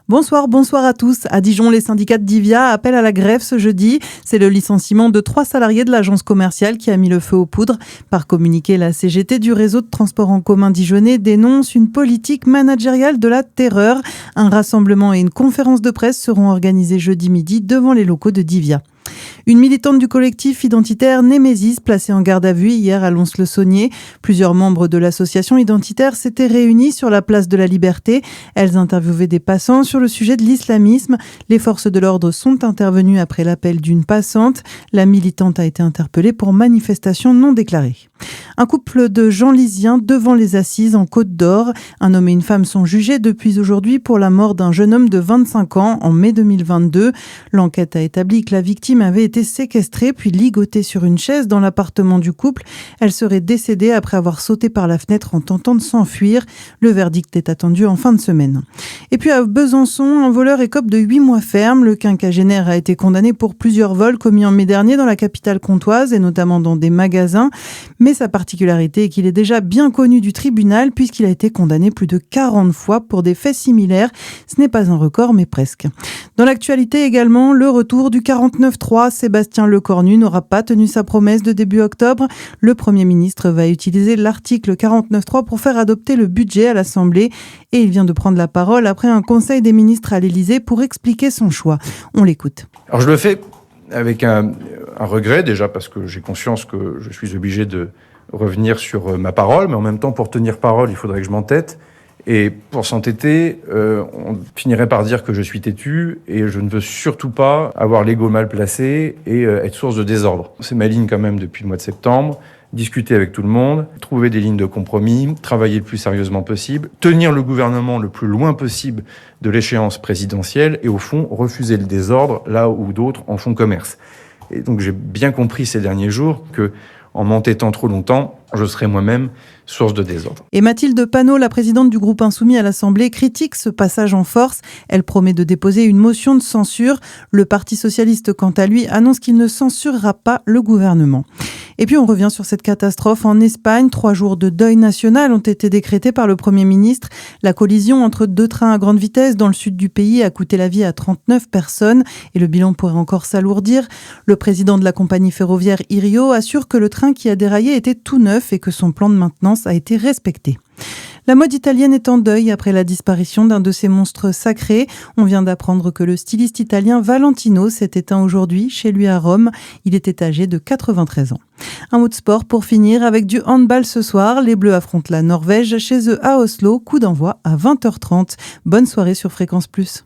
Bonsoir à tous. À Dijon, les syndicats de Divia appellent à la grève ce jeudi. C'est le licenciement de 3 salariés de l'agence commerciale qui a mis le feu aux poudres. Par communiqué, la CGT du réseau de transport en commun dijonnais dénonce une politique managériale de la terreur. Un rassemblement et une conférence de presse seront organisés jeudi midi devant les locaux de Divia. Une militante du collectif identitaire Némésis placée en garde à vue hier à Lons-le-Saunier. Plusieurs membres de l'association identitaire s'étaient réunis sur la place de la Liberté. Elles interviewaient des passants sur le sujet de l'islamisme. Les forces de l'ordre sont intervenues après l'appel d'une passante. La militante a été interpellée pour manifestation non déclarée. Un couple de Genlysiens devant les assises en Côte d'Or. Un homme et une femme sont jugés depuis aujourd'hui pour la mort d'un jeune homme de 25 ans en mai 2022. L'enquête a établi que la victime avait été séquestrée puis ligotée sur une chaise dans l'appartement du couple. Elle serait décédée après avoir sauté par la fenêtre en tentant de s'enfuir. Le verdict est attendu en fin de semaine. Et puis à Besançon, un voleur écope de 8 mois ferme. Le quinquagénaire a été condamné pour plusieurs vols commis en mai dernier dans la capitale comtoise et notamment dans des magasins. Mais sa particularité est qu'il est déjà bien connu du tribunal puisqu'il a été condamné plus de 40 fois pour des faits similaires. Ce n'est pas un record, mais presque. Dans l'actualité également, le retour du 49.3. Sébastien Lecornu n'aura pas tenu sa promesse de début octobre. Le Premier ministre va utiliser l'article 49.3 pour faire adopter le budget à l'Assemblée. Et il vient de prendre la parole après un conseil des ministres à l'Élysée pour expliquer son choix. On l'écoute. Alors je le fais avec un regret déjà parce que j'ai conscience que je suis obligé de revenir sur ma parole, mais en même temps pour tenir parole il faudrait que je m'entête. Et pour s'entêter, on finirait par dire que je suis têtu et je ne veux surtout pas avoir l'ego mal placé et être source de désordre. C'est ma ligne quand même depuis le mois de septembre. Discuter avec tout le monde, trouver des lignes de compromis, travailler le plus sérieusement possible, tenir le gouvernement le plus loin possible de l'échéance présidentielle et au fond refuser le désordre là où d'autres en font commerce. Et donc j'ai bien compris ces derniers jours que en m'entêtant trop longtemps, je serai moi-même source de désordre. Et Mathilde Panot, la présidente du groupe Insoumis à l'Assemblée, critique ce passage en force. Elle promet de déposer une motion de censure. Le Parti socialiste, quant à lui, annonce qu'il ne censurera pas le gouvernement. Et puis on revient sur cette catastrophe en Espagne. 3 jours de deuil national ont été décrétés par le Premier ministre. La collision entre 2 trains à grande vitesse dans le sud du pays a coûté la vie à 39 personnes et le bilan pourrait encore s'alourdir. Le président de la compagnie ferroviaire Irio assure que le train qui a déraillé était tout neuf et que son plan de maintenance a été respecté. La mode italienne est en deuil après la disparition d'un de ses monstres sacrés. On vient d'apprendre que le styliste italien Valentino s'est éteint aujourd'hui chez lui à Rome. Il était âgé de 93 ans. Un mot de sport pour finir avec du handball ce soir. Les Bleus affrontent la Norvège chez eux à Oslo. Coup d'envoi à 20h30. Bonne soirée sur Fréquence Plus.